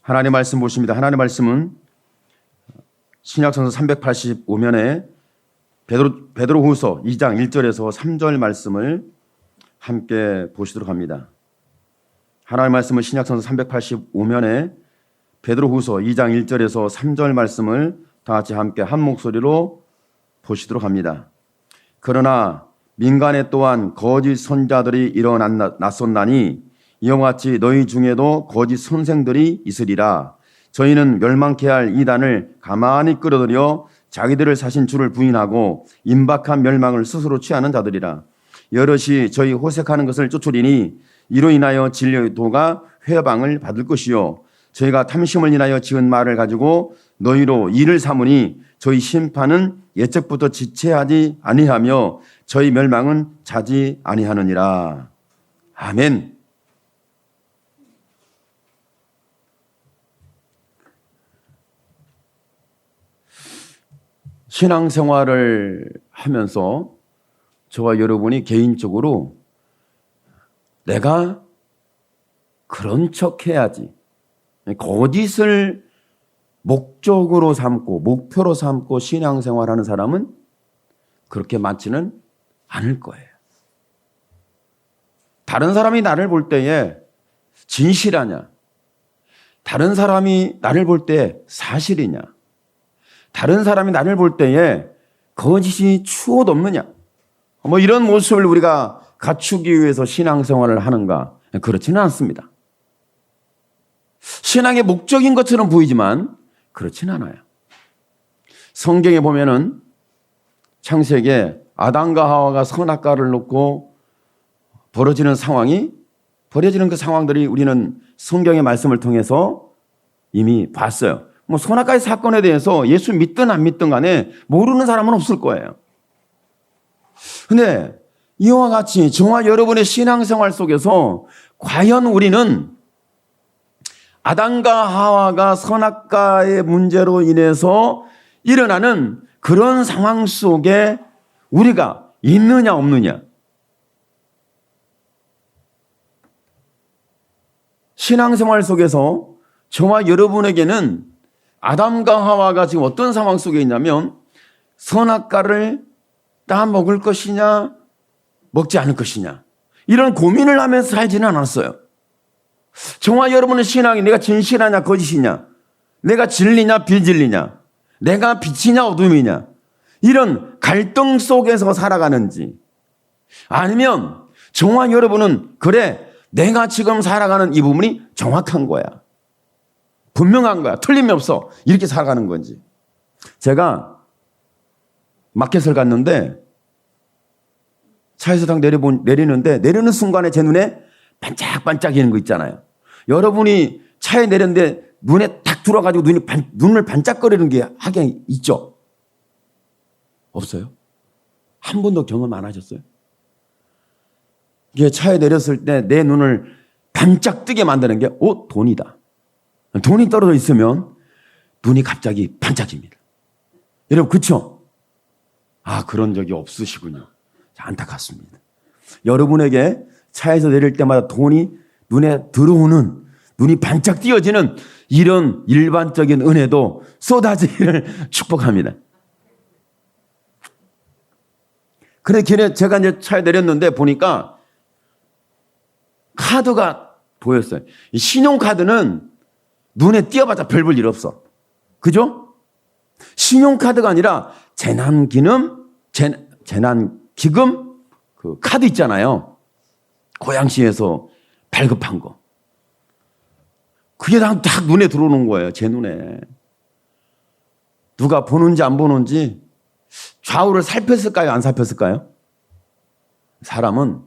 하나님의 말씀 보십니다. 하나님의 말씀은 신약성서 385면에 베드로후서 2장 1절에서 3절 말씀을 함께 보시도록 합니다. 하나님의 말씀은 신약성서 385면에 베드로후서 2장 1절에서 3절 말씀을 다 같이 함께 한 목소리로 보시도록 합니다. 그러나 민간에 또한 거짓 선자들이 일어났었나니 이와 같이 너희 중에도 거짓 선생들이 있으리라. 저희는 멸망케 할 이단을 가만히 끌어들여 자기들을 사신 주를 부인하고 임박한 멸망을 스스로 취하는 자들이라. 여럿이 저희 호색하는 것을 쫓으리니 이로 인하여 진리의 도가 회방을 받을 것이요 저희가 탐심을 인하여 지은 말을 가지고 너희로 일을 삼으니 저희 심판은 예적부터 지체하지 아니하며 저희 멸망은 자지 아니하느니라. 아멘. 신앙생활을 하면서 저와 여러분이 개인적으로 내가 그런 척 해야지, 거짓을 목적으로 삼고 목표로 삼고 신앙생활하는 사람은 그렇게 많지는 않을 거예요. 다른 사람이 나를 볼 때에 진실하냐? 다른 사람이 나를 볼 때 사실이냐? 다른 사람이 나를 볼 때에 거짓이 추호도 없느냐? 뭐 이런 모습을 우리가 갖추기 위해서 신앙생활을 하는가? 그렇지는 않습니다. 신앙의 목적인 것처럼 보이지만 그렇진 않아요. 성경에 보면은 창세기에 아담과 하와가 선악과를 놓고 벌어지는 그 상황들이 우리는 성경의 말씀을 통해서 이미 봤어요. 뭐 선악과의 사건에 대해서 예수 믿든 안 믿든 간에 모르는 사람은 없을 거예요. 근데 이와 같이 저와 여러분의 신앙생활 속에서 과연 우리는 아담과 하와가 선악과의 문제로 인해서 일어나는 그런 상황 속에 우리가 있느냐 없느냐? 신앙생활 속에서 저와 여러분에게는 아담과 하와가 지금 어떤 상황 속에 있냐면 선악과를 따 먹을 것이냐 먹지 않을 것이냐 이런 고민을 하면서 살지는 않았어요. 저와 여러분의 신앙이 내가 진실하냐 거짓이냐, 내가 진리냐 비진리냐, 내가 빛이냐 어둠이냐 이런 갈등 속에서 살아가는지, 아니면 저와 여러분은 그래 내가 지금 살아가는 이 부분이 정확한 거야, 분명한 거야, 틀림이 없어 이렇게 살아가는 건지. 제가 마켓을 갔는데 차에서 딱 내리는데 내리는 순간에 제 눈에 반짝반짝이는 거 있잖아요. 여러분이 차에 내렸는데 눈에 딱 들어가지고 눈을 반짝거리는 게 하긴 있죠? 없어요? 한 번도 경험 안 하셨어요? 이게 차에 내렸을 때 내 눈을 반짝 뜨게 만드는 게 돈이다. 돈이 떨어져 있으면 눈이 갑자기 반짝입니다. 여러분 그렇죠? 그런 적이 없으시군요. 안타깝습니다. 여러분에게 차에서 내릴 때마다 돈이 눈에 들어오는, 눈이 반짝 띄어지는 이런 일반적인 은혜도 쏟아지기를 축복합니다. 그래, 제가 이제 차에 내렸는데 보니까 카드가 보였어요. 이 신용카드는 눈에 띄어봤자 별 볼 일 없어. 그죠? 신용카드가 아니라 재난기금 그 카드 있잖아요. 고양시에서 발급한 거. 그게 딱 눈에 들어오는 거예요. 제 눈에. 누가 보는지 안 보는지 좌우를 살폈을까요? 안 살폈을까요? 사람은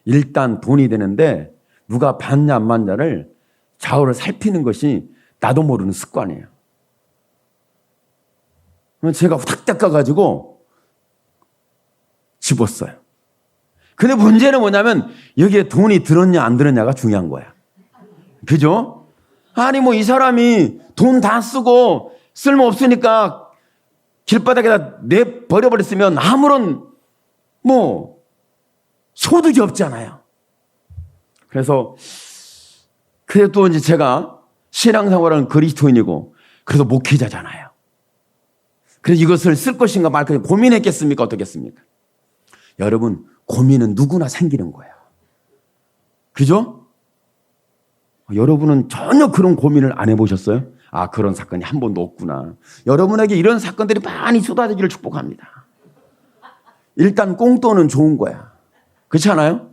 일단 돈이 되는데 누가 받냐 안 받냐를 좌우를 살피는 것이 나도 모르는 습관이에요. 제가 탁 닦아가지고 집었어요. 근데 문제는 뭐냐면 여기에 돈이 들었냐 안 들었냐가 중요한 거야. 그죠? 아니 뭐 이 사람이 돈 다 쓰고 쓸모없으니까 길바닥에다 내버려버렸으면 아무런 뭐 소득이 없잖아요. 그래서 그래도 이제 제가 신앙생활은 그리스도인이고 그래서 목회자잖아요. 그래서 이것을 쓸 것인가 말 것인가 고민했겠습니까? 어떻겠습니까? 여러분, 고민은 누구나 생기는 거예요. 그죠? 여러분은 전혀 그런 고민을 안 해보셨어요? 아, 그런 사건이 한 번도 없구나. 여러분에게 이런 사건들이 많이 쏟아지기를 축복합니다. 일단 꽁돈은 좋은 거야. 그렇지 않아요?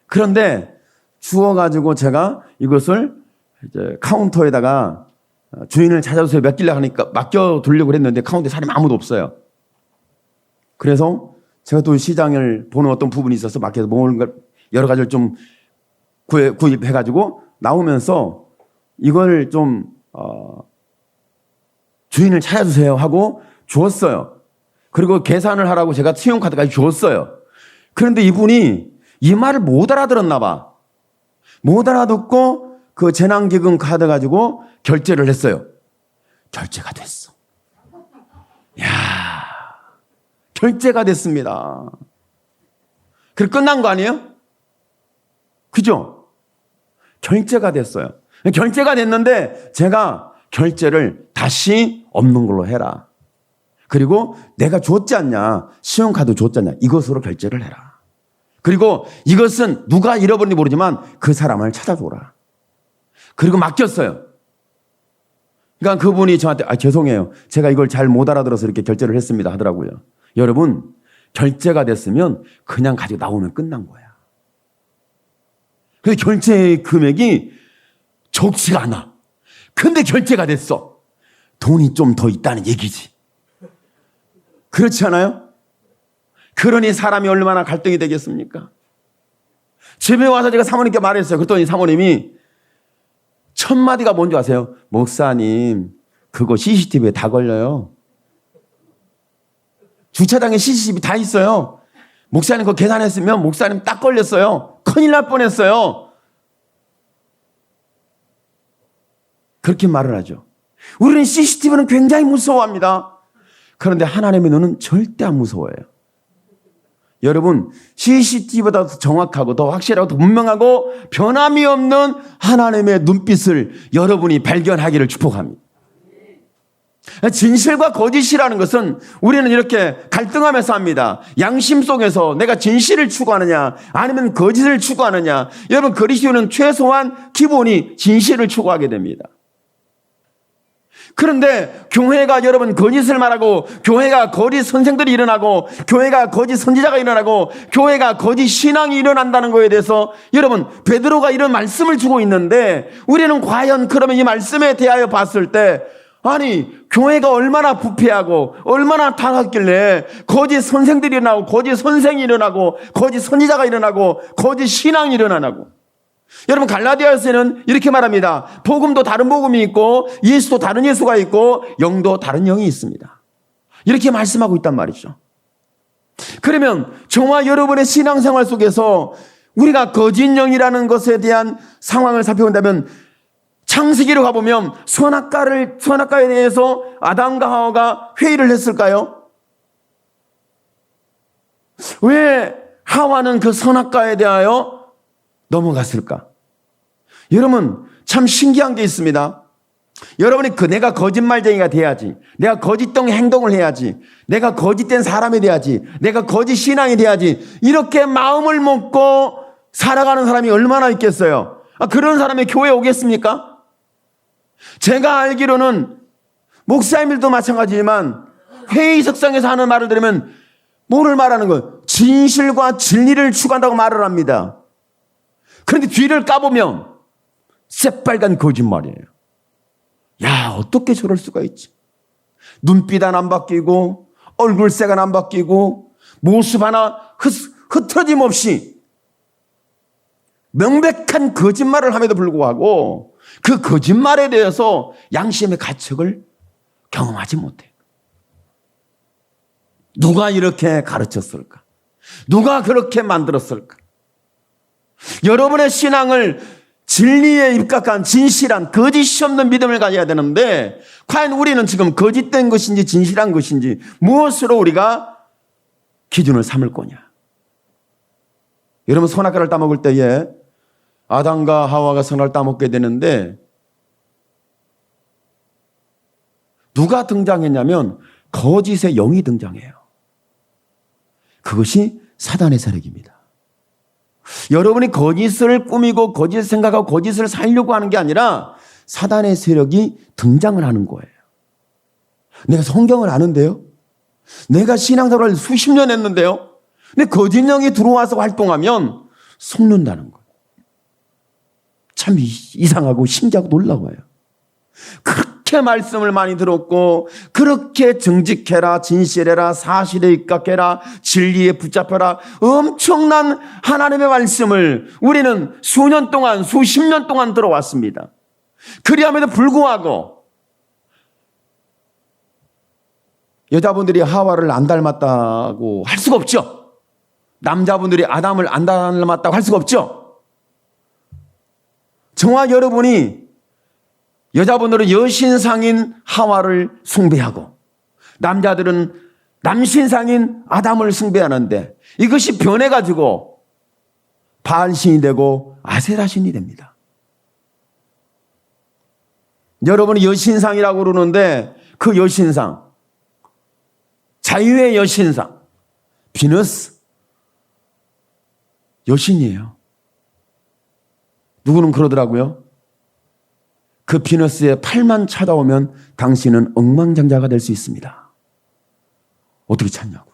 그런데 주워가지고 제가 이것을 이제 카운터에다가 주인을 찾아주세요 맡기려고 하니까 맡겨두려고 했는데 카운터에 사람이 아무도 없어요. 그래서 제가 또 시장을 보는 어떤 부분이 있어서 맡겨서 뭔가 여러 가지를 좀 구입해가지고 나오면서 이걸 좀 주인을 찾아주세요 하고 주었어요. 그리고 계산을 하라고 제가信用카드까지 주었어요. 그런데 이분이 이 말을 못 알아들었나 봐. 못 알아듣고 그 재난기금 카드 가지고 결제를 했어요. 결제가 됐어. 야, 결제가 됐습니다. 그래 끝난 거 아니에요? 그죠? 결제가 됐어요. 결제가 됐는데 제가 결제를 다시 없는 걸로 해라. 그리고 내가 줬지 않냐, 신용카드 줬지 않냐, 이것으로 결제를 해라. 그리고 이것은 누가 잃어버린지 모르지만 그 사람을 찾아줘라. 그리고 맡겼어요. 그러니까 그분이 저한테 죄송해요. 제가 이걸 잘 못 알아들어서 이렇게 결제를 했습니다 하더라고요. 여러분, 결제가 됐으면 그냥 가지고 나오면 끝난 거야. 그래서 결제 금액이 적지가 않아. 근데 결제가 됐어. 돈이 좀 더 있다는 얘기지. 그렇지 않아요? 그러니 사람이 얼마나 갈등이 되겠습니까? 집에 와서 제가 사모님께 말했어요. 그랬더니 사모님이 첫 마디가 뭔지 아세요? 목사님, 그거 CCTV에 다 걸려요. 주차장에 CCTV 다 있어요. 목사님 그거 계산했으면 목사님 딱 걸렸어요. 큰일 날 뻔했어요. 그렇게 말을 하죠. 우리는 CCTV는 굉장히 무서워합니다. 그런데 하나님의 눈은 절대 안 무서워해요. 여러분, CCTV보다 더 정확하고 더 확실하고 더 분명하고 변함이 없는 하나님의 눈빛을 여러분이 발견하기를 축복합니다. 진실과 거짓이라는 것은 우리는 이렇게 갈등하면서 합니다. 양심 속에서 내가 진실을 추구하느냐 아니면 거짓을 추구하느냐. 여러분, 그리스도인은 최소한 기본이 진실을 추구하게 됩니다. 그런데 교회가 여러분 거짓을 말하고 교회가 거짓 선생들이 일어나고 교회가 거짓 선지자가 일어나고 교회가 거짓 신앙이 일어난다는 것에 대해서 여러분 베드로가 이런 말씀을 주고 있는데 우리는 과연 그러면 이 말씀에 대하여 봤을 때 아니 교회가 얼마나 부패하고 얼마나 타락했길래 거짓 선생들이 일어나고 거짓 선생이 일어나고 거짓 선지자가 일어나고 거짓 신앙이 일어나고. 여러분, 갈라디아서에는 이렇게 말합니다. 복음도 다른 복음이 있고 예수도 다른 예수가 있고 영도 다른 영이 있습니다. 이렇게 말씀하고 있단 말이죠. 그러면 저와 여러분의 신앙생활 속에서 우리가 거짓 영이라는 것에 대한 상황을 살펴본다면 창세기로 가보면 선악과에 대해서 아담과 하와가 회의를 했을까요? 왜 하와는 그 선악과에 대하여 넘어갔을까? 여러분, 참 신기한 게 있습니다. 여러분이 내가 거짓말쟁이가 돼야지. 내가 거짓된 행동을 해야지. 내가 거짓된 사람이 돼야지. 내가 거짓 신앙이 돼야지. 이렇게 마음을 먹고 살아가는 사람이 얼마나 있겠어요? 그런 사람이 교회에 오겠습니까? 제가 알기로는 목사님들도 마찬가지지만 회의석상에서 하는 말을 들으면 뭐를 말하는 거예요? 진실과 진리를 추구한다고 말을 합니다. 그런데 뒤를 까보면 새빨간 거짓말이에요. 야, 어떻게 저럴 수가 있지? 눈빛 하나 안 바뀌고 얼굴색 하나 안 바뀌고 모습 하나 흐트러짐 없이 명백한 거짓말을 함에도 불구하고 그 거짓말에 대해서 양심의 가책을 경험하지 못해요. 누가 이렇게 가르쳤을까? 누가 그렇게 만들었을까? 여러분의 신앙을 진리에 입각한 진실한 거짓이 없는 믿음을 가져야 되는데 과연 우리는 지금 거짓된 것인지 진실한 것인지 무엇으로 우리가 기준을 삼을 거냐? 여러분, 선악과를 따먹을 때에 아담과 하와가 선악을 따먹게 되는데 누가 등장했냐면 거짓의 영이 등장해요. 그것이 사단의 세력입니다. 여러분이 거짓을 꾸미고 거짓을 생각하고 거짓을 살려고 하는 게 아니라 사단의 세력이 등장을 하는 거예요. 내가 성경을 아는데요. 내가 신앙생활을 수십 년 했는데요. 근데 거짓 영이 들어와서 활동하면 속는다는 거예요. 참 이상하고 신기하고 놀라워요. 그렇게 말씀을 많이 들었고 그렇게 정직해라, 진실해라, 사실에 입각해라, 진리에 붙잡혀라, 엄청난 하나님의 말씀을 우리는 수년 동안, 수십 년 동안 들어왔습니다. 그리함에도 불구하고 여자분들이 하와를 안 닮았다고 할 수가 없죠. 남자분들이 아담을 안 닮았다고 할 수가 없죠. 저와 여러분이 여자분들은 여신상인 하와를 숭배하고 남자들은 남신상인 아담을 숭배하는데 이것이 변해가지고 바알신이 되고 아세라신이 됩니다. 여러분이 여신상이라고 그러는데 그 여신상, 자유의 여신상, 비너스 여신이에요. 누구는 그러더라고요. 그 비너스의 팔만 찾아오면 당신은 억만장자가 될 수 있습니다. 어떻게 찾냐고.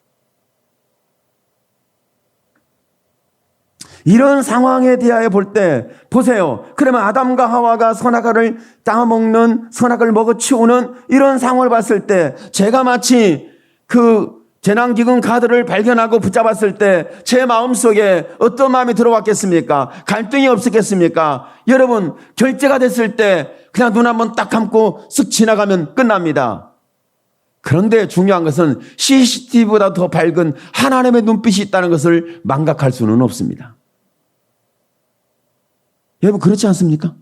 이런 상황에 대하여 볼 때 보세요. 그러면 아담과 하와가 선악과를 따먹는, 선악을 먹어치우는 이런 상황을 봤을 때 제가 마치 그 재난기금 카드를 발견하고 붙잡았을 때 제 마음속에 어떤 마음이 들어왔겠습니까? 갈등이 없었겠습니까? 여러분, 결제가 됐을 때 그냥 눈 한번 딱 감고 쓱 지나가면 끝납니다. 그런데 중요한 것은 CCTV보다 더 밝은 하나님의 눈빛이 있다는 것을 망각할 수는 없습니다. 여러분, 그렇지 않습니까?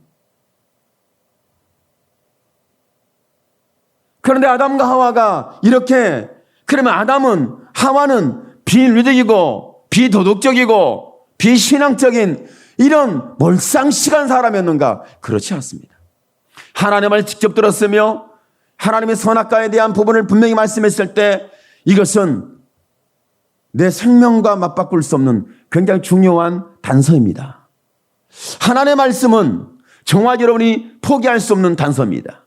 그런데 아담과 하와가 이렇게, 그러면 아담은, 하와는 비윤리적이고 비도덕적이고 비신앙적인 이런 몰상식한 사람이었는가? 그렇지 않습니다. 하나님을 직접 들었으며 하나님의 선악과에 대한 부분을 분명히 말씀했을 때 이것은 내 생명과 맞바꿀 수 없는 굉장히 중요한 단서입니다. 하나님의 말씀은 저와 여러분이 포기할 수 없는 단서입니다.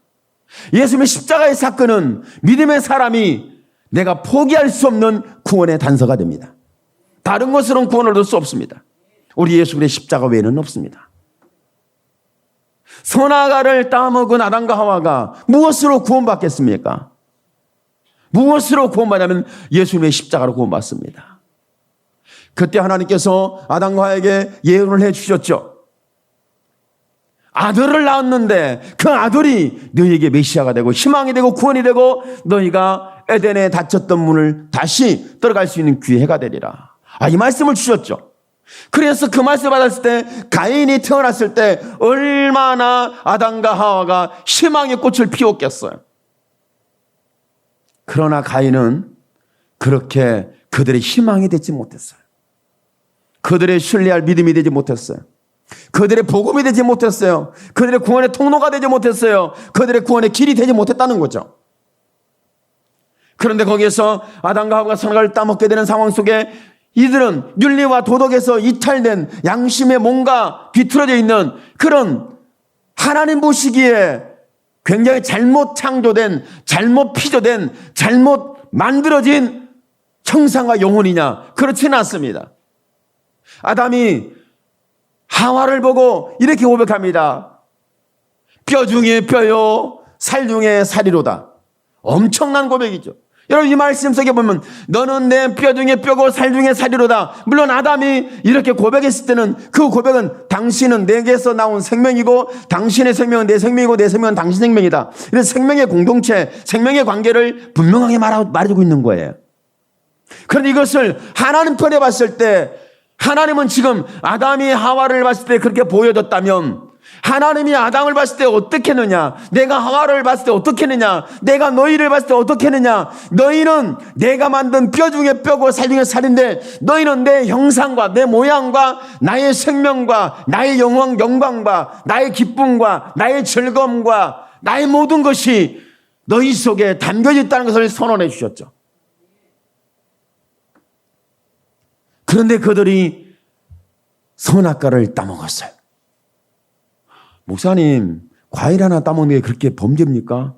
예수님의 십자가의 사건은 믿음의 사람이 내가 포기할 수 없는 구원의 단서가 됩니다. 다른 것으로는 구원을 얻을 수 없습니다. 우리 예수 그리스도의 십자가 외에는 없습니다. 선악과를 따먹은 아담과 하와가 무엇으로 구원받겠습니까? 무엇으로 구원받냐면 예수님의 십자가로 구원받습니다. 그때 하나님께서 아담과 하와에게 예언을 해 주셨죠. 아들을 낳았는데 그 아들이 너희에게 메시아가 되고 희망이 되고 구원이 되고 너희가 에덴에 닫혔던 문을 다시 들어갈 수 있는 기회가 되리라. 이 말씀을 주셨죠. 그래서 그 말씀을 받았을 때 가인이 태어났을 때 얼마나 아담과 하와가 희망의 꽃을 피웠겠어요. 그러나 가인은 그렇게 그들의 희망이 되지 못했어요. 그들의 신뢰할 믿음이 되지 못했어요. 그들의 복음이 되지 못했어요. 그들의 구원의 통로가 되지 못했어요. 그들의 구원의 길이 되지 못했다는 거죠. 그런데 거기에서 아담과 하와가 선악과를 따먹게 되는 상황 속에 이들은 윤리와 도덕에서 이탈된 양심에 뭔가 비틀어져 있는 그런 하나님 보시기에 굉장히 잘못 창조된, 잘못 피조된, 잘못 만들어진 형상과 영혼이냐? 그렇지는 않습니다. 아담이 하와를 보고 이렇게 고백합니다. 뼈 중에 뼈요, 살 중에 살이로다. 엄청난 고백이죠. 여러분, 이 말씀 속에 보면 너는 내 뼈 중에 뼈고 살 중에 살이로다. 물론 아담이 이렇게 고백했을 때는 그 고백은 당신은 내게서 나온 생명이고 당신의 생명은 내 생명이고 내 생명은 당신 생명이다. 이래서 생명의 공동체, 생명의 관계를 분명하게 말해주고 있는 거예요. 그런데 이것을 하나님 편에 봤을 때 하나님은 지금 아담이 하와를 봤을 때 그렇게 보여줬다면 하나님이 아담을 봤을 때 어떻게 했느냐? 내가 하와를 봤을 때 어떻게 했느냐? 내가 너희를 봤을 때 어떻게 했느냐? 너희는 내가 만든 뼈 중에 뼈고 살 중에 살인데 너희는 내 형상과 내 모양과 나의 생명과 나의 영광과 나의 기쁨과 나의 즐거움과 나의 모든 것이 너희 속에 담겨져 있다는 것을 선언해 주셨죠. 그런데 그들이 선악과를 따먹었어요. 목사님, 과일 하나 따먹는 게 그렇게 범죄입니까?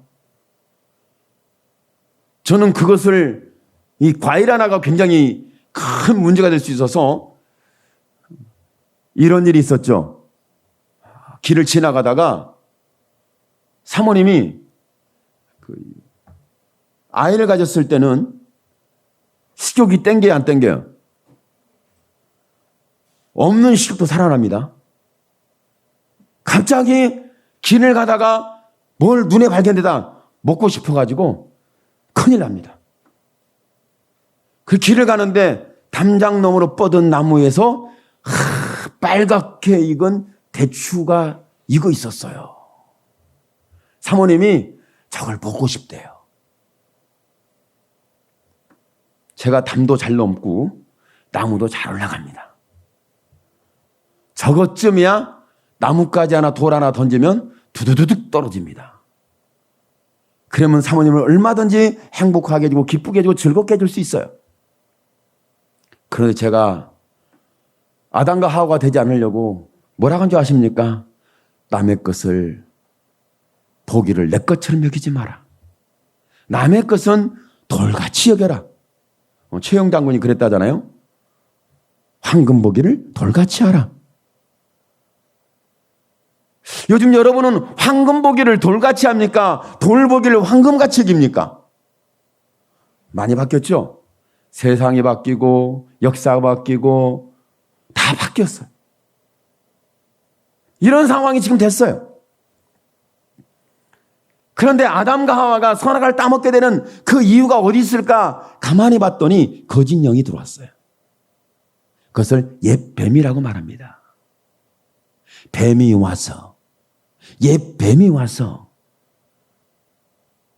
저는 그것을, 이 과일 하나가 굉장히 큰 문제가 될 수 있어서 이런 일이 있었죠. 길을 지나가다가 사모님이 아이를 가졌을 때는 식욕이 땡겨요, 안 땡겨요? 없는 식욕도 살아납니다. 갑자기 길을 가다가 뭘 눈에 발견되다 먹고 싶어가지고 큰일 납니다. 그 길을 가는데 담장 너머로 뻗은 나무에서 빨갛게 익은 대추가 익어 있었어요. 사모님이 저걸 먹고 싶대요. 제가 담도 잘 넘고 나무도 잘 올라갑니다. 저것쯤이야 나뭇가지 하나 돌 하나 던지면 두두두둑 떨어집니다. 그러면 사모님을 얼마든지 행복하게 해주고 기쁘게 해주고 즐겁게 해줄 수 있어요. 그런데 제가 아담과 하와가 되지 않으려고 뭐라고 한 줄 아십니까? 남의 것을 보기를 내 것처럼 여기지 마라. 남의 것은 돌같이 여겨라. 최영 장군이 그랬다잖아요. 황금 보기를 돌같이 하라. 요즘 여러분은 황금 보기를 돌같이 합니까? 돌 보기를 황금같이 여깁니까? 많이 바뀌었죠? 세상이 바뀌고 역사가 바뀌고 다 바뀌었어요. 이런 상황이 지금 됐어요. 그런데 아담과 하와가 선악과를 따먹게 되는 그 이유가 어디 있을까? 가만히 봤더니 거짓 영이 들어왔어요. 그것을 옛 뱀이라고 말합니다. 뱀이 와서, 옛 뱀이 와서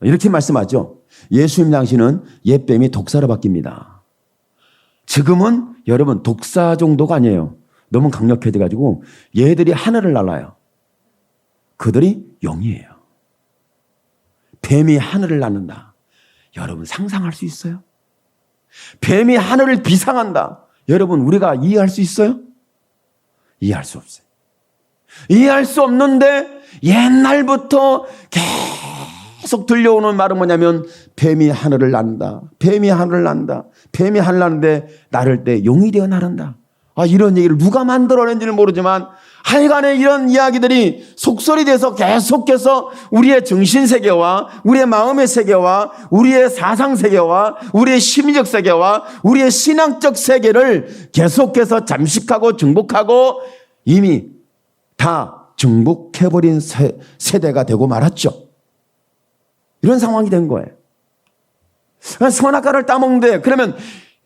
이렇게 말씀하죠. 예수님 당시는 옛 뱀이 독사로 바뀝니다. 지금은 여러분 독사 정도가 아니에요. 너무 강력해져가지고 얘들이 하늘을 날아요. 그들이 영이에요. 뱀이 하늘을 나는다. 여러분 상상할 수 있어요? 뱀이 하늘을 비상한다. 여러분 우리가 이해할 수 있어요? 이해할 수 없어요. 이해할 수 없는데 옛날부터 계속 들려오는 말은 뭐냐면 뱀이 하늘을 난다. 뱀이 하늘을 난다. 뱀이 하늘을 나는데 나를 때 용이 되어 나른다. 이런 얘기를 누가 만들어낸지는 모르지만 하여간에 이런 이야기들이 속설이돼서 계속해서 우리의 정신세계와 우리의 마음의 세계와 우리의 사상세계와 우리의 심리적 세계와 우리의 신앙적 세계를 계속해서 잠식하고 정복하고 이미 다 정복해버린 세대가 되고 말았죠. 이런 상황이 된 거예요. 선악과를 따먹는데 그러면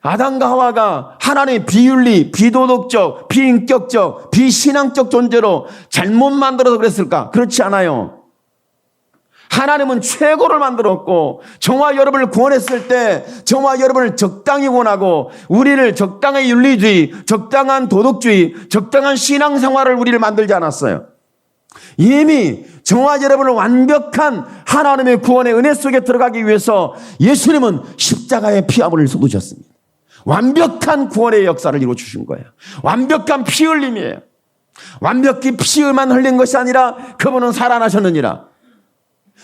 아담과 하와가 하나님의 비윤리, 비도덕적, 비인격적, 비신앙적 존재로 잘못 만들어서 그랬을까? 그렇지 않아요. 하나님은 최고를 만들었고 저와 여러분을 구원했을 때 저와 여러분을 적당히 구원하고 우리를 적당한 윤리주의, 적당한 도덕주의, 적당한 신앙생활을 우리를 만들지 않았어요. 이미 저와 여러분을 완벽한 하나님의 구원의 은혜 속에 들어가기 위해서 예수님은 십자가의 피아물을 쏟으셨습니다. 완벽한 구원의 역사를 이루어주신 거예요. 완벽한 피 흘림이에요. 완벽히 피만 흘린 것이 아니라 그분은 살아나셨느니라.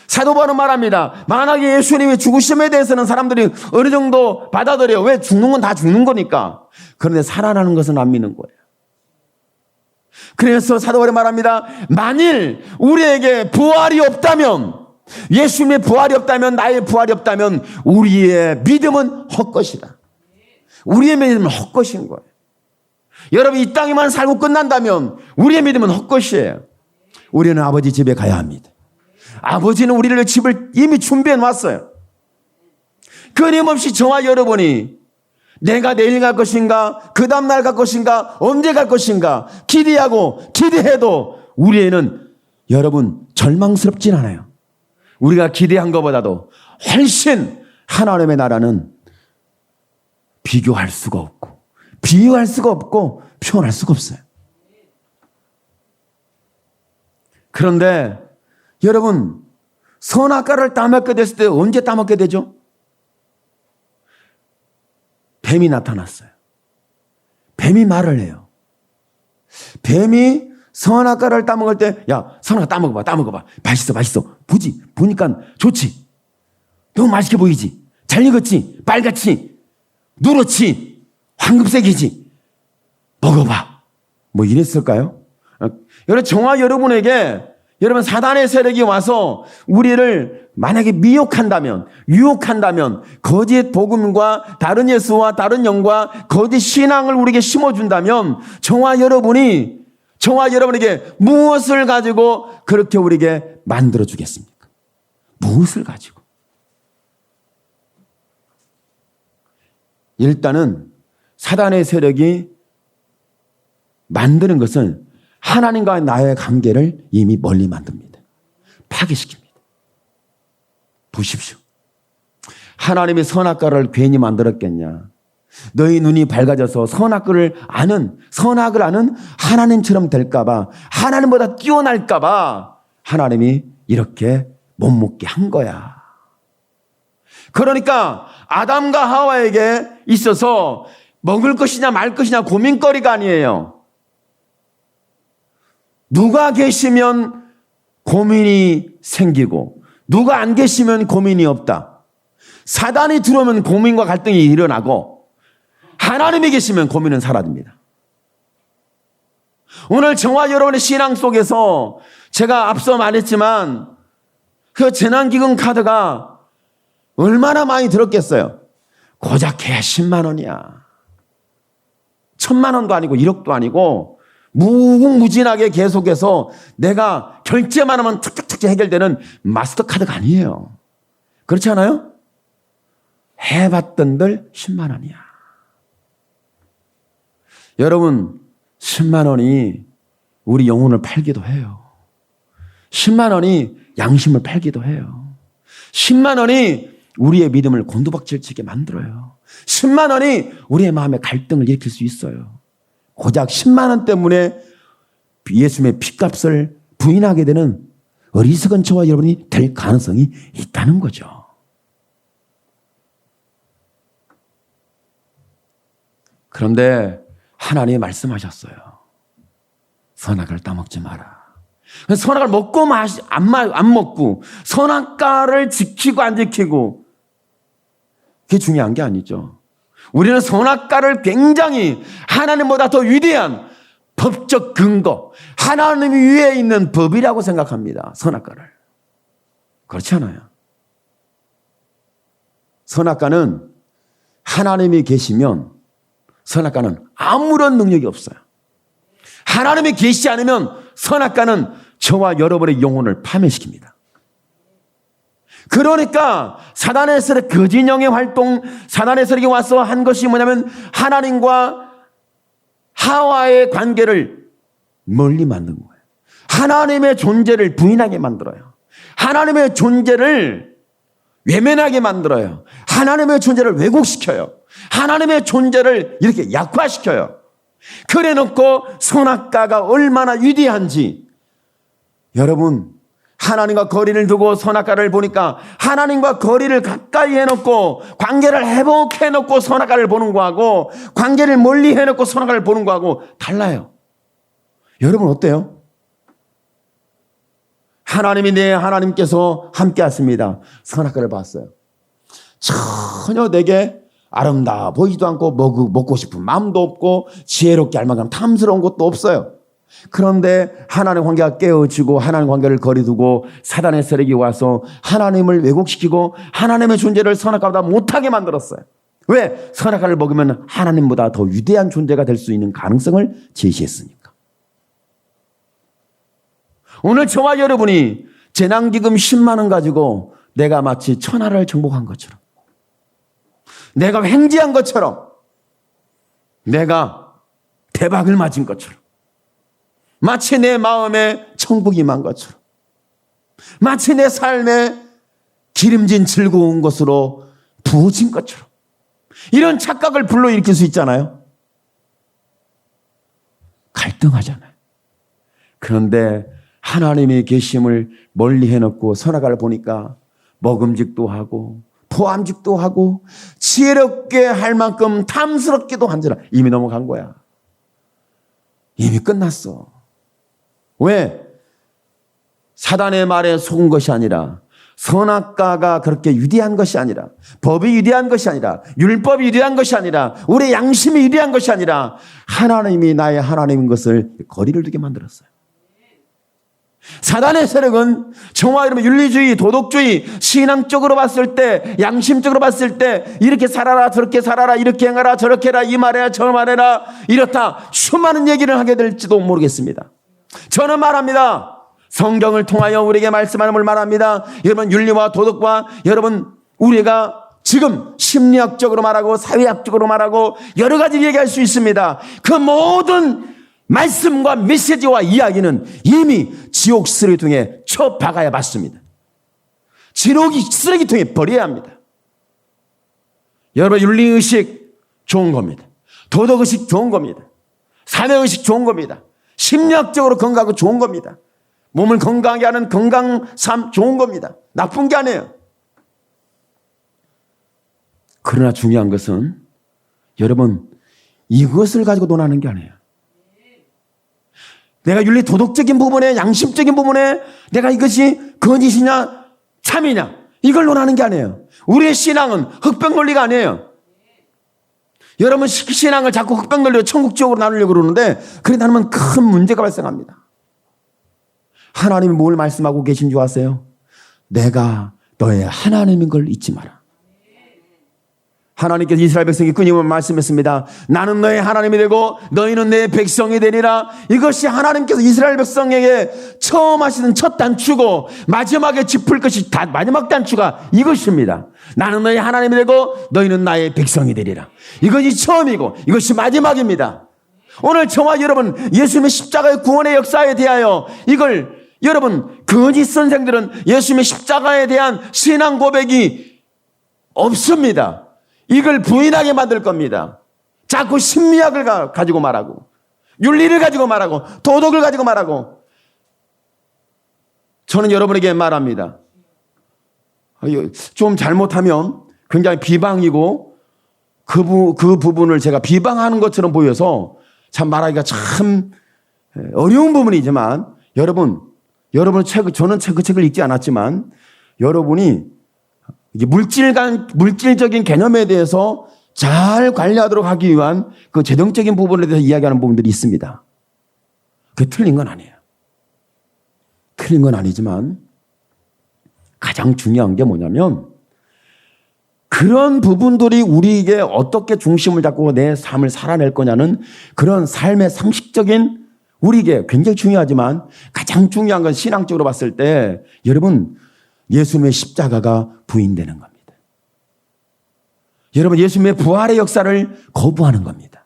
사도 바울은 말합니다. 만약에 예수님의 죽으심에 대해서는 사람들이 어느 정도 받아들여요. 왜? 죽는 건 다 죽는 거니까. 그런데 살아나는 것은 안 믿는 거예요. 그래서 사도 바울이 말합니다. 만일 우리에게 부활이 없다면, 예수님의 부활이 없다면, 나의 부활이 없다면 우리의 믿음은 헛것이다. 우리의 믿음은 헛것인 거예요. 여러분 이 땅에만 살고 끝난다면 우리의 믿음은 헛것이에요. 우리는 아버지 집에 가야 합니다. 아버지는 우리를 집을 이미 준비해 놨어요. 끊임없이 저와 여러분이 내가 내일 갈 것인가, 그 다음날 갈 것인가, 언제 갈 것인가 기대하고 기대해도 우리에는 여러분 절망스럽진 않아요. 우리가 기대한 것보다도 훨씬 하나님의 나라는 비교할 수가 없고 비유할 수가 없고 표현할 수가 없어요. 그런데 여러분 선악과를 따먹게 됐을 때 언제 따먹게 되죠? 뱀이 나타났어요. 뱀이 말을 해요. 뱀이 선악과를 따먹을 때, 야, 선악과 따먹어봐. 맛있어. 보니까 좋지. 너무 맛있게 보이지. 잘 익었지. 빨갛지. 누렇지. 황금색이지. 먹어봐. 뭐 이랬을까요? 여러분, 저와 여러분에게 여러분 사단의 세력이 와서 우리를 만약에 미혹한다면, 유혹한다면 거짓 복음과 다른 예수와 다른 영과 거짓 신앙을 우리에게 심어준다면 저와 여러분에게 무엇을 가지고 그렇게 우리에게 만들어주겠습니까? 무엇을 가지고? 일단은 사단의 세력이 만드는 것은 하나님과 나의 관계를 이미 멀리 만듭니다. 파괴시킵니다. 보십시오. 하나님이 선악과를 괜히 만들었겠냐? 너희 눈이 밝아져서 선악을 아는 하나님처럼 될까봐, 하나님보다 뛰어날까봐 하나님이 이렇게 못 먹게 한 거야. 그러니까 아담과 하와에게 있어서 먹을 것이냐 말 것이냐 고민거리가 아니에요. 누가 계시면 고민이 생기고 누가 안 계시면 고민이 없다. 사단이 들어오면 고민과 갈등이 일어나고 하나님이 계시면 고민은 사라집니다. 오늘 저와 여러분의 신앙 속에서 제가 앞서 말했지만 그 재난기금 카드가 얼마나 많이 들었겠어요? 고작 해야 10만 원이야. 1000만 원도 아니고 1억도 아니고 무궁무진하게 계속해서 내가 결제만 하면 툭툭툭 해결되는 마스터카드가 아니에요. 그렇지 않아요? 해봤던들 10만 원이야. 여러분 10만 원이 우리 영혼을 팔기도 해요. 10만 원이 양심을 팔기도 해요. 10만 원이 우리의 믿음을 곤두박질치게 만들어요. 10만 원이 우리의 마음에 갈등을 일으킬 수 있어요. 고작 10만 원 때문에 예수님의 핏값을 부인하게 되는 어리석은 저와 여러분이 될 가능성이 있다는 거죠. 그런데 하나님이 말씀하셨어요. 선악을 따먹지 마라. 선악을 먹고 안 먹고 선악과를 지키고 안 지키고 그게 중요한 게 아니죠. 우리는 선악과를 굉장히 하나님보다 더 위대한 법적 근거, 하나님 위에 있는 법이라고 생각합니다. 선악과를. 그렇지 않아요. 선악과는 하나님이 계시면 선악과는 아무런 능력이 없어요. 하나님이 계시지 않으면 선악과는 저와 여러분의 영혼을 파멸시킵니다. 그러니까 사단의 세력, 거짓영의 활동, 사단의 세력이 와서 한 것이 뭐냐면 하나님과 하와의 관계를 멀리 만든 거예요. 하나님의 존재를 부인하게 만들어요. 하나님의 존재를 외면하게 만들어요. 하나님의 존재를 왜곡시켜요. 하나님의 존재를 이렇게 약화시켜요. 그래 놓고 선악과가 얼마나 위대한지 여러분 하나님과 거리를 두고 선악과를 보니까 하나님과 거리를 가까이 해놓고 관계를 회복해놓고 선악과를 보는 거하고 관계를 멀리 해놓고 선악과를 보는 거하고 달라요. 여러분 어때요? 하나님께서 함께 하십니다. 선악과를 봤어요. 전혀 내게 아름다워 보이지도 않고 먹고 싶은 마음도 없고 지혜롭게 할 만큼 탐스러운 것도 없어요. 그런데 하나님의 관계가 깨어지고 하나님의 관계를 거리두고 사단의 세력이 와서 하나님을 왜곡시키고 하나님의 존재를 선악과보다 못하게 만들었어요. 왜? 선악과를 먹으면 하나님보다 더 위대한 존재가 될 수 있는 가능성을 제시했으니까. 오늘 저와 여러분이 재난기금 10만 원 가지고 내가 마치 천하를 정복한 것처럼 내가 횡재한 것처럼 내가 대박을 맞은 것처럼 마치 내 마음에 천국이 임한 것처럼, 마치 내 삶에 기름진 즐거운 것으로 부어진 것처럼, 이런 착각을 불러일으킬 수 있잖아요. 갈등하잖아요. 그런데 하나님의 계심을 멀리 해놓고 선악과를 보니까 먹음직도 하고 포함직도 하고 지혜롭게 할 만큼 탐스럽게도 한지라. 이미 넘어간 거야. 이미 끝났어. 왜? 사단의 말에 속은 것이 아니라, 선악과가 그렇게 유리한 것이 아니라, 법이 유리한 것이 아니라, 율법이 유리한 것이 아니라, 우리의 양심이 유리한 것이 아니라, 하나님이 나의 하나님인 것을 거리를 두게 만들었어요. 사단의 세력은 저와 여러분 윤리주의, 도덕주의, 신앙적으로 봤을 때, 양심적으로 봤을 때 이렇게 살아라, 저렇게 살아라, 이렇게 행하라, 저렇게 해라, 이 말해라, 저 말해라, 이렇다 수많은 얘기를 하게 될지도 모르겠습니다. 저는 말합니다. 성경을 통하여 우리에게 말씀하는 걸 말합니다. 여러분 윤리와 도덕과 여러분 우리가 지금 심리학적으로 말하고 사회학적으로 말하고 여러 가지 얘기할 수 있습니다. 그 모든 말씀과 메시지와 이야기는 이미 지옥 쓰레기통에 쳐박아야 맞습니다. 지옥 쓰레기통에 버려야 합니다. 여러분 윤리의식 좋은 겁니다. 도덕의식 좋은 겁니다. 사회의식 좋은 겁니다. 심리학적으로 건강하고 좋은 겁니다. 몸을 건강하게 하는 건강삼 좋은 겁니다. 나쁜 게 아니에요. 그러나 중요한 것은 여러분 이것을 가지고 논하는 게 아니에요. 내가 윤리 도덕적인 부분에 양심적인 부분에 내가 이것이 거짓이냐 참이냐 이걸 논하는 게 아니에요. 우리의 신앙은 흑백 논리가 아니에요. 여러분 신앙을 자꾸 흑백 논리로 천국 지옥으로 나누려고 그러는데 그렇게 나누면 큰 문제가 발생합니다. 하나님이 뭘 말씀하고 계신 줄 아세요? 내가 너의 하나님인 걸 잊지 마라. 하나님께서 이스라엘 백성이 끊임없이 말씀했습니다. 나는 너의 하나님이 되고 너희는 내 백성이 되리라. 이것이 하나님께서 이스라엘 백성에게 처음 하시는 첫 단추고 마지막에 짚을 것이 마지막 단추가 이것입니다. 나는 너의 하나님이 되고 너희는 나의 백성이 되리라. 이것이 처음이고 이것이 마지막입니다. 오늘 저와 여러분 예수님의 십자가의 구원의 역사에 대하여 이걸 여러분 거짓 선생들은 예수님의 십자가에 대한 신앙 고백이 없습니다. 이걸 부인하게 만들 겁니다. 자꾸 심리학을 가지고 말하고 윤리를 가지고 말하고 도덕을 가지고 말하고. 저는 여러분에게 말합니다. 좀 잘못하면 굉장히 비방이고 그 부분을 제가 비방하는 것처럼 보여서 참 말하기가 참 어려운 부분이지만 여러분 저는 그 책을 읽지 않았지만 여러분이 이게 물질적인 개념에 대해서 잘 관리하도록 하기 위한 그 재정적인 부분에 대해서 이야기하는 부분들이 있습니다. 그게 틀린 건 아니에요. 틀린 건 아니지만 가장 중요한 게 뭐냐면 그런 부분들이 우리에게 어떻게 중심을 잡고 내 삶을 살아낼 거냐는 그런 삶의 상식적인 우리에게 굉장히 중요하지만 가장 중요한 건 신앙적으로 봤을 때 여러분 예수님의 십자가가 부인되는 겁니다. 여러분 예수님의 부활의 역사를 거부하는 겁니다.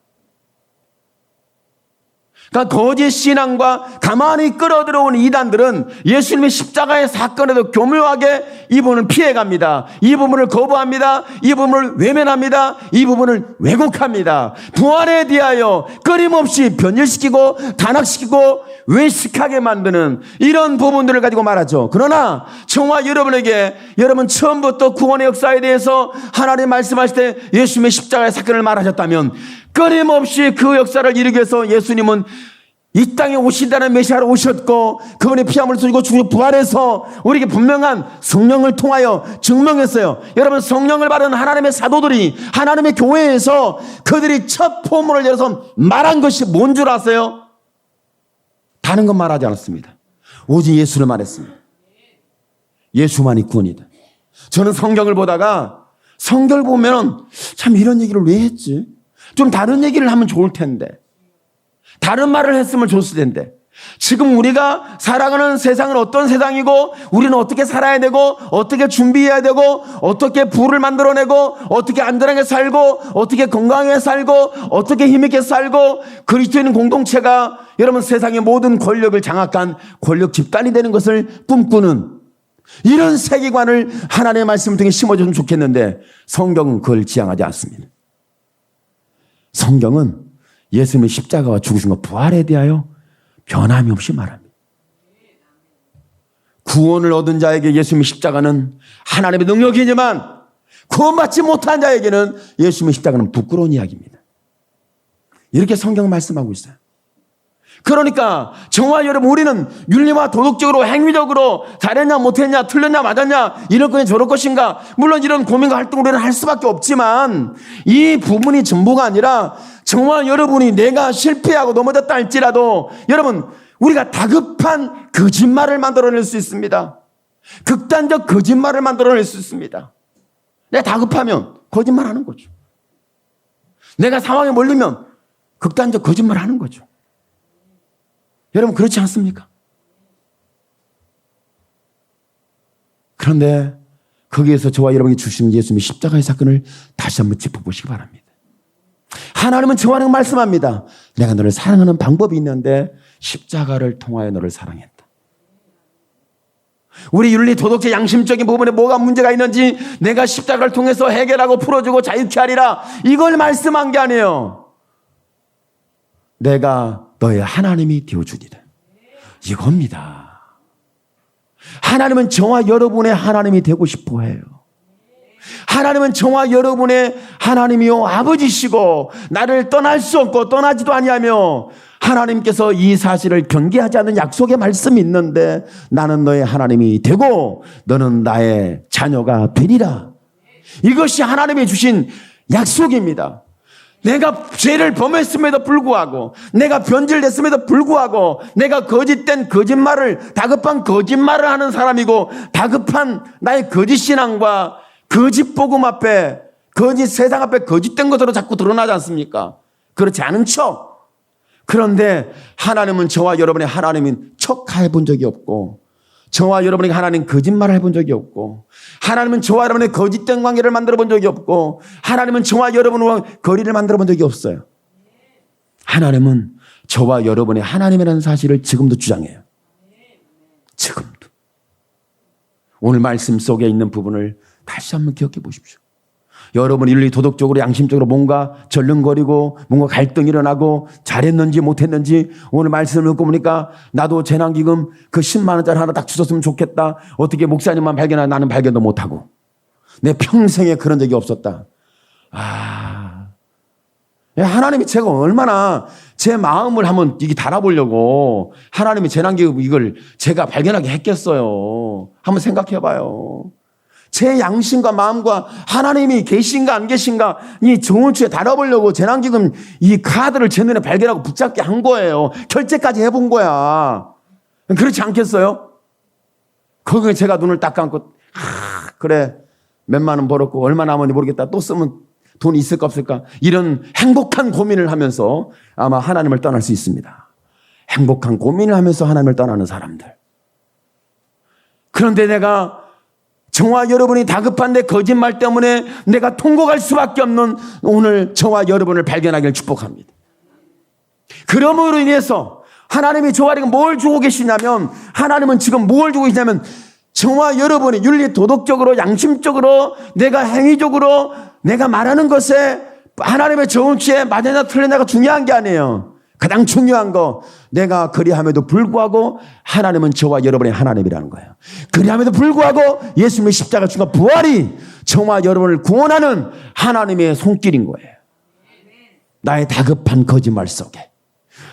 그러니까 거짓 신앙과 가만히 끌어들어온 이단들은 예수님의 십자가의 사건에도 교묘하게 이 부분을 피해갑니다. 이 부분을 거부합니다. 이 부분을 외면합니다. 이 부분을 왜곡합니다. 부활에 대하여 끊임없이 변질시키고 단학시키고 외식하게 만드는 이런 부분들을 가지고 말하죠. 그러나 저와 여러분에게 여러분 처음부터 구원의 역사에 대해서 하나님 말씀하실 때 예수님의 십자가의 사건을 말하셨다면 끊임없이 그 역사를 이루기 위해서 예수님은 이 땅에 오신다는 메시아로 오셨고 그분의 피함을 쏟고 죽고 부활해서 우리에게 분명한 성령을 통하여 증명했어요. 여러분 성령을 받은 하나님의 사도들이 하나님의 교회에서 그들이 첫 포문을 열어서 말한 것이 뭔 줄 아세요? 다른 건 말하지 않았습니다. 오직 예수를 말했습니다. 예수만이 구원이다. 저는 성경을 보다가 성경을 보면 참 이런 얘기를 왜 했지? 좀 다른 얘기를 하면 좋을 텐데. 다른 말을 했으면 좋을 텐데. 지금 우리가 살아가는 세상은 어떤 세상이고 우리는 어떻게 살아야 되고 어떻게 준비해야 되고 어떻게 부를 만들어내고 어떻게 안전하게 살고 어떻게 건강하게 살고 어떻게 힘있게 살고 그리스도인 공동체가 여러분 세상의 모든 권력을 장악한 권력 집단이 되는 것을 꿈꾸는 이런 세계관을 하나님의 말씀을 통해 심어줬으면 좋겠는데 성경은 그걸 지향하지 않습니다. 성경은 예수님의 십자가와 죽으신 것 부활에 대하여 변함이 없이 말합니다. 구원을 얻은 자에게 예수님의 십자가는 하나님의 능력이지만 구원받지 못한 자에게는 예수님의 십자가는 부끄러운 이야기입니다. 이렇게 성경은 말씀하고 있어요. 그러니까 저와 여러분 우리는 윤리와 도덕적으로 행위적으로 잘했냐 못했냐 틀렸냐 맞았냐 이럴 거냐 저럴 것인가 물론 이런 고민과 활동을 우리는 할 수밖에 없지만 이 부분이 전부가 아니라 저와 여러분이 내가 실패하고 넘어졌다 할지라도 여러분 우리가 다급한 거짓말을 만들어낼 수 있습니다. 극단적 거짓말을 만들어낼 수 있습니다. 내가 다급하면 거짓말하는 거죠. 내가 상황에 몰리면 극단적 거짓말하는 거죠. 여러분 그렇지 않습니까? 그런데 거기에서 저와 여러분이 주신 예수님의 십자가의 사건을 다시 한번 짚어보시기 바랍니다. 하나님은 저와 여러분 말씀합니다. 내가 너를 사랑하는 방법이 있는데 십자가를 통하여 너를 사랑했다. 우리 윤리, 도덕적, 양심적인 부분에 뭐가 문제가 있는지 내가 십자가를 통해서 해결하고 풀어주고 자유케 하리라 이걸 말씀한 게 아니에요. 내가 너의 하나님이 되어주리라. 이겁니다. 하나님은 저와 여러분의 하나님이 되고 싶어 해요. 하나님은 저와 여러분의 하나님이요 아버지시고 나를 떠날 수 없고 떠나지도 아니하며 하나님께서 이 사실을 경계하지 않는 약속의 말씀이 있는데 나는 너의 하나님이 되고 너는 나의 자녀가 되리라. 이것이 하나님이 주신 약속입니다. 내가 죄를 범했음에도 불구하고 내가 변질됐음에도 불구하고 내가 거짓된 거짓말을 다급한 거짓말을 하는 사람이고 다급한 나의 거짓신앙과 거짓 복음 앞에 거짓 세상 앞에 거짓된 것으로 자꾸 드러나지 않습니까? 그렇지 않은 척. 그런데 하나님은 저와 여러분의 하나님인 척해 본 적이 없고 저와 여러분에게 하나님 거짓말을 해본 적이 없고 하나님은 저와 여러분의 거짓된 관계를 만들어 본 적이 없고 하나님은 저와 여러분과 거리를 만들어 본 적이 없어요. 하나님은 저와 여러분의 하나님이라는 사실을 지금도 주장해요. 지금도. 오늘 말씀 속에 있는 부분을 다시 한번 기억해 보십시오. 여러분이 윤리 도덕적으로 양심적으로 뭔가 절름거리고 뭔가 갈등이 일어나고 잘했는지 못했는지 오늘 말씀을 듣고 보니까 나도 재난기금 그 10만 원짜리 하나 딱 주셨으면 좋겠다. 어떻게 목사님만 발견하고 나는 발견도 못하고 내 평생에 그런 적이 없었다. 하나님이 제가 얼마나 제 마음을 한번 이게 달아보려고 하나님이 재난기금 이걸 제가 발견하게 했겠어요. 한번 생각해 봐요. 제 양심과 마음과 하나님이 계신가 안 계신가 이 정원추에 달아보려고 재난기금 이 카드를 제 눈에 발견하고 붙잡게 한 거예요. 결제까지 해본 거야. 그렇지 않겠어요? 거기에 제가 눈을 딱 감고 그래 몇만 원 벌었고 얼마 남았는지 모르겠다. 또 쓰면 돈이 있을까 없을까 이런 행복한 고민을 하면서 아마 하나님을 떠날 수 있습니다. 행복한 고민을 하면서 하나님을 떠나는 사람들. 그런데 내가 저와 여러분이 다급한 내 거짓말 때문에 내가 통곡할 수밖에 없는 오늘 저와 여러분을 발견하기를 축복합니다. 그러므로 인해서 하나님이 저와 여러분에게 뭘 주고 계시냐면 하나님은 지금 뭘 주고 계시냐면 저와 여러분이 윤리 도덕적으로 양심적으로 내가 행위적으로 내가 말하는 것에 하나님의 정치에 맞느냐 틀리냐가 중요한 게 아니에요. 가장 중요한 거 내가 그리함에도 불구하고 하나님은 저와 여러분의 하나님이라는 거예요. 그리함에도 불구하고 예수님의 십자가 죽은 부활이 저와 여러분을 구원하는 하나님의 손길인 거예요. 나의 다급한 거짓말 속에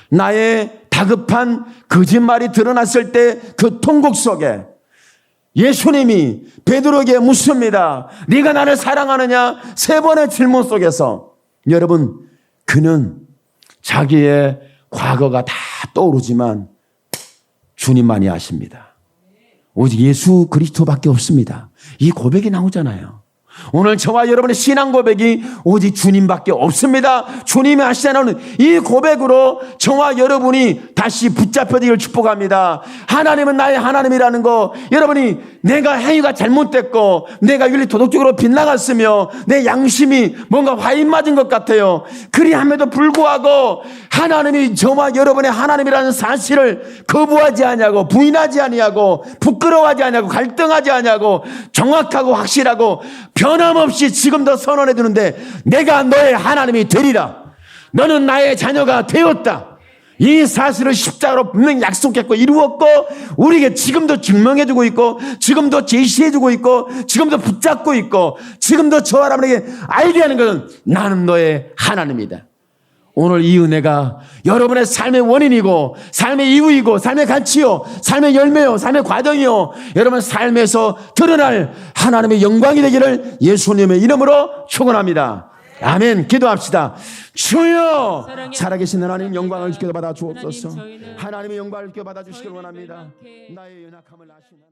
나의 다급한 거짓말이 드러났을 때 그 통곡 속에 예수님이 베드로에게 묻습니다. 네가 나를 사랑하느냐? 3번의 질문 속에서 여러분 그는 자기의 과거가 다 떠오르지만 주님만이 아십니다. 오직 예수 그리스도밖에 없습니다. 이 고백이 나오잖아요. 오늘 저와 여러분의 신앙 고백이 오직 주님밖에 없습니다. 주님이 하시는 이 고백으로 저와 여러분이 다시 붙잡혀지기를 축복합니다. 하나님은 나의 하나님이라는 거, 여러분이 내가 행위가 잘못됐고 내가 윤리 도덕적으로 빗나갔으며 내 양심이 뭔가 화인 맞은 것 같아요. 그리함에도 불구하고 하나님이 저와 여러분의 하나님이라는 사실을 거부하지 아니하고 부인하지 아니하고 부끄러워하지 아니하고 갈등하지 아니하고 정확하고 확실하고 변함없이 지금도 선언해 주는데, 내가 너의 하나님이 되리라. 너는 나의 자녀가 되었다. 이 사실을 십자가로 분명히 약속했고 이루었고 우리에게 지금도 증명해 주고 있고 지금도 제시해 주고 있고 지금도 붙잡고 있고 지금도 저와 여러분에게 알게 하는 것은 나는 너의 하나님이다. 오늘 이 은혜가 여러분의 삶의 원인이고 삶의 이유이고 삶의 가치요, 삶의 열매요, 삶의 과정이요, 여러분 삶에서 드러날 하나님의 영광이 되기를 예수님의 이름으로 축원합니다. 아멘. 기도합시다. 주여, 살아계신 하나님 영광을 주께 받아 주옵소서. 하나님의 영광을 주께 받아 주시길 원합니다. 나의 연약함을 아시는